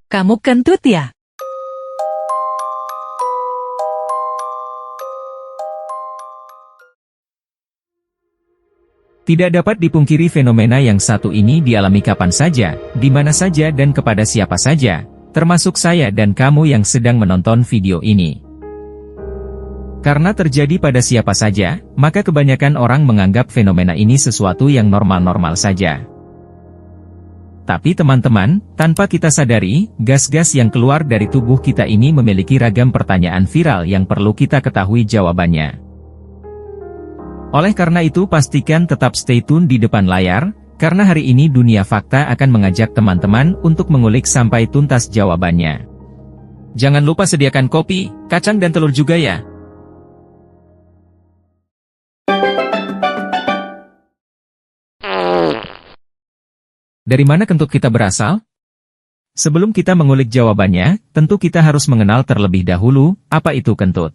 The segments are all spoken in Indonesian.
Kamu kentut ya? Tidak dapat dipungkiri fenomena yang satu ini dialami kapan saja, di mana saja dan kepada siapa saja, termasuk saya dan kamu yang sedang menonton video ini. Karena terjadi pada siapa saja, maka kebanyakan orang menganggap fenomena ini sesuatu yang normal-normal saja. Tapi teman-teman, tanpa kita sadari, gas-gas yang keluar dari tubuh kita ini memiliki ragam pertanyaan viral yang perlu kita ketahui jawabannya. Oleh karena itu pastikan tetap stay tune di depan layar, karena hari ini Dunia Fakta akan mengajak teman-teman untuk mengulik sampai tuntas jawabannya. Jangan lupa sediakan kopi, kacang dan telur juga ya. Dari mana kentut kita berasal? Sebelum kita mengulik jawabannya, tentu kita harus mengenal terlebih dahulu, apa itu kentut.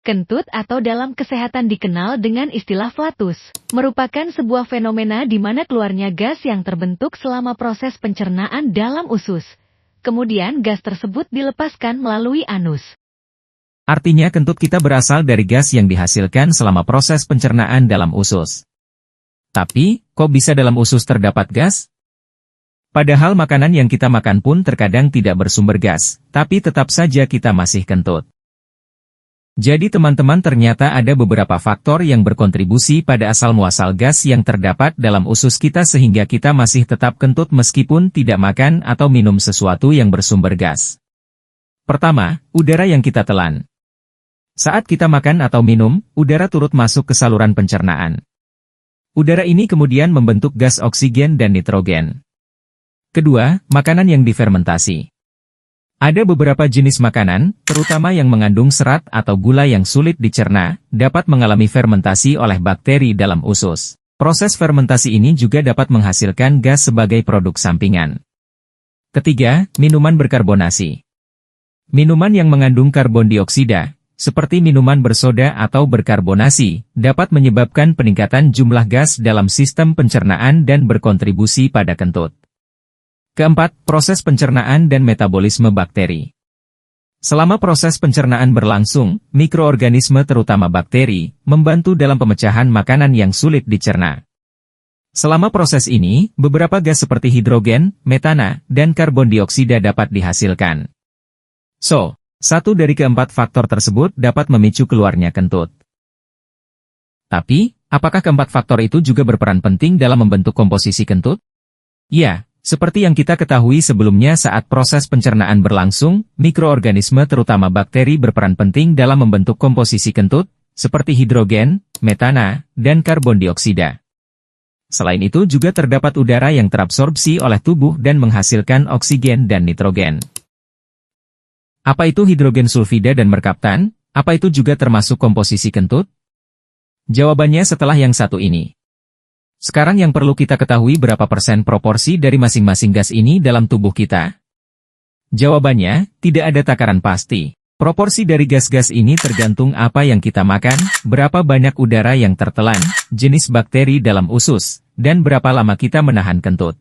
Kentut atau dalam kesehatan dikenal dengan istilah flatus, merupakan sebuah fenomena di mana keluarnya gas yang terbentuk selama proses pencernaan dalam usus. Kemudian gas tersebut dilepaskan melalui anus. Artinya kentut kita berasal dari gas yang dihasilkan selama proses pencernaan dalam usus. Tapi, kok bisa dalam usus terdapat gas? Padahal makanan yang kita makan pun terkadang tidak bersumber gas, tapi tetap saja kita masih kentut. Jadi teman-teman ternyata ada beberapa faktor yang berkontribusi pada asal-muasal gas yang terdapat dalam usus kita sehingga kita masih tetap kentut meskipun tidak makan atau minum sesuatu yang bersumber gas. Pertama, udara yang kita telan. Saat kita makan atau minum, udara turut masuk ke saluran pencernaan. Udara ini kemudian membentuk gas oksigen dan nitrogen. Kedua, makanan yang difermentasi. Ada beberapa jenis makanan, terutama yang mengandung serat atau gula yang sulit dicerna, dapat mengalami fermentasi oleh bakteri dalam usus. Proses fermentasi ini juga dapat menghasilkan gas sebagai produk sampingan. Ketiga, minuman berkarbonasi. Minuman yang mengandung karbon dioksida, seperti minuman bersoda atau berkarbonasi, dapat menyebabkan peningkatan jumlah gas dalam sistem pencernaan dan berkontribusi pada kentut. Keempat, proses pencernaan dan metabolisme bakteri. Selama proses pencernaan berlangsung, mikroorganisme terutama bakteri, membantu dalam pemecahan makanan yang sulit dicerna. Selama proses ini, beberapa gas seperti hidrogen, metana, dan karbon dioksida dapat dihasilkan. So, satu dari keempat faktor tersebut dapat memicu keluarnya kentut. Tapi, apakah keempat faktor itu juga berperan penting dalam membentuk komposisi kentut? Ya. Seperti yang kita ketahui sebelumnya saat proses pencernaan berlangsung, mikroorganisme terutama bakteri berperan penting dalam membentuk komposisi kentut, seperti hidrogen, metana, dan karbon dioksida. Selain itu juga terdapat udara yang terabsorpsi oleh tubuh dan menghasilkan oksigen dan nitrogen. Apa itu hidrogen sulfida dan merkaptan? Apa itu juga termasuk komposisi kentut? Jawabannya setelah yang satu ini. Sekarang yang perlu kita ketahui berapa persen proporsi dari masing-masing gas ini dalam tubuh kita? Jawabannya, tidak ada takaran pasti. Proporsi dari gas-gas ini tergantung apa yang kita makan, berapa banyak udara yang tertelan, jenis bakteri dalam usus, dan berapa lama kita menahan kentut.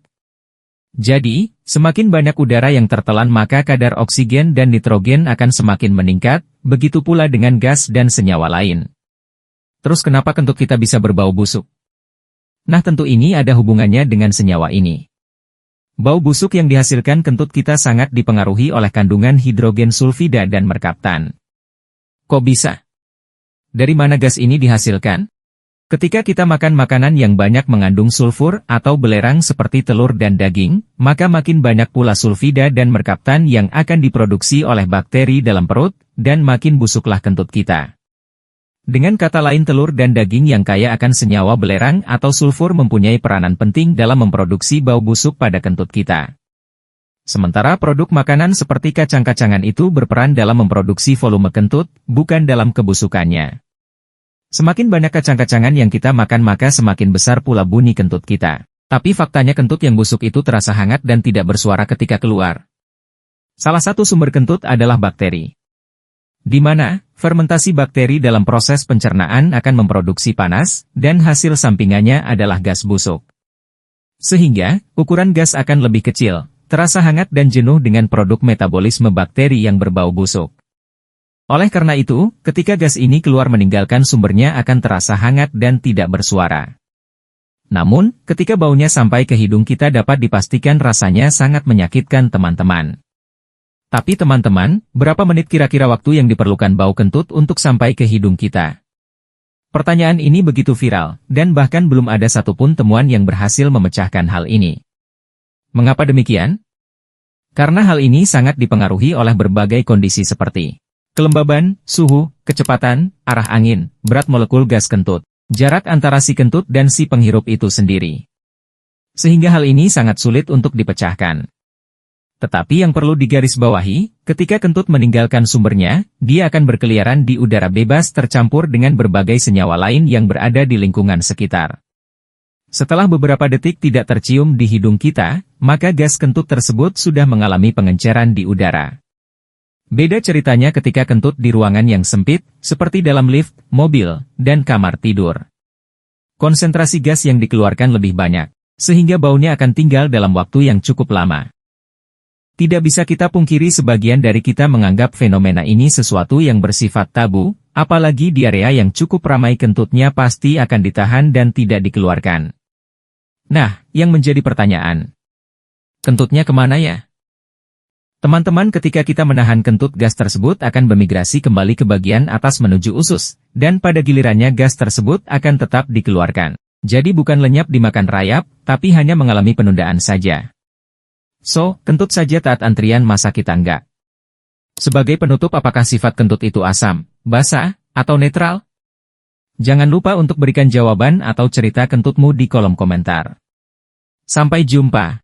Jadi, semakin banyak udara yang tertelan maka kadar oksigen dan nitrogen akan semakin meningkat, begitu pula dengan gas dan senyawa lain. Terus kenapa kentut kita bisa berbau busuk? Nah tentu ini ada hubungannya dengan senyawa ini. Bau busuk yang dihasilkan kentut kita sangat dipengaruhi oleh kandungan hidrogen sulfida dan merkaptan. Kok bisa? Dari mana gas ini dihasilkan? Ketika kita makan makanan yang banyak mengandung sulfur atau belerang seperti telur dan daging, maka makin banyak pula sulfida dan merkaptan yang akan diproduksi oleh bakteri dalam perut, dan makin busuklah kentut kita. Dengan kata lain telur dan daging yang kaya akan senyawa belerang atau sulfur mempunyai peranan penting dalam memproduksi bau busuk pada kentut kita. Sementara produk makanan seperti kacang-kacangan itu berperan dalam memproduksi volume kentut, bukan dalam kebusukannya. Semakin banyak kacang-kacangan yang kita makan maka semakin besar pula bunyi kentut kita. Tapi faktanya kentut yang busuk itu terasa hangat dan tidak bersuara ketika keluar. Salah satu sumber kentut adalah bakteri. Di mana, fermentasi bakteri dalam proses pencernaan akan memproduksi panas, dan hasil sampingannya adalah gas busuk. Sehingga, ukuran gas akan lebih kecil, terasa hangat dan jenuh dengan produk metabolisme bakteri yang berbau busuk. Oleh karena itu, ketika gas ini keluar meninggalkan sumbernya akan terasa hangat dan tidak bersuara. Namun, ketika baunya sampai ke hidung kita dapat dipastikan rasanya sangat menyakitkan teman-teman. Tapi teman-teman, berapa menit kira-kira waktu yang diperlukan bau kentut untuk sampai ke hidung kita? Pertanyaan ini begitu viral, dan bahkan belum ada satupun temuan yang berhasil memecahkan hal ini. Mengapa demikian? Karena hal ini sangat dipengaruhi oleh berbagai kondisi seperti kelembaban, suhu, kecepatan, arah angin, berat molekul gas kentut, jarak antara si kentut dan si penghirup itu sendiri. Sehingga hal ini sangat sulit untuk dipecahkan. Tetapi yang perlu digarisbawahi, ketika kentut meninggalkan sumbernya, dia akan berkeliaran di udara bebas tercampur dengan berbagai senyawa lain yang berada di lingkungan sekitar. Setelah beberapa detik tidak tercium di hidung kita, maka gas kentut tersebut sudah mengalami pengenceran di udara. Beda ceritanya ketika kentut di ruangan yang sempit, seperti dalam lift, mobil, dan kamar tidur. Konsentrasi gas yang dikeluarkan lebih banyak, sehingga baunya akan tinggal dalam waktu yang cukup lama. Tidak bisa kita pungkiri sebagian dari kita menganggap fenomena ini sesuatu yang bersifat tabu, apalagi di area yang cukup ramai kentutnya pasti akan ditahan dan tidak dikeluarkan. Nah, yang menjadi pertanyaan, kentutnya kemana ya? Teman-teman, ketika kita menahan kentut, gas tersebut akan bermigrasi kembali ke bagian atas menuju usus, dan pada gilirannya gas tersebut akan tetap dikeluarkan. Jadi bukan lenyap dimakan rayap, tapi hanya mengalami penundaan saja. So, kentut saja taat antrian, masa kita enggak? Sebagai penutup, apakah sifat kentut itu asam, basah, atau netral? Jangan lupa untuk berikan jawaban atau cerita kentutmu di kolom komentar. Sampai jumpa.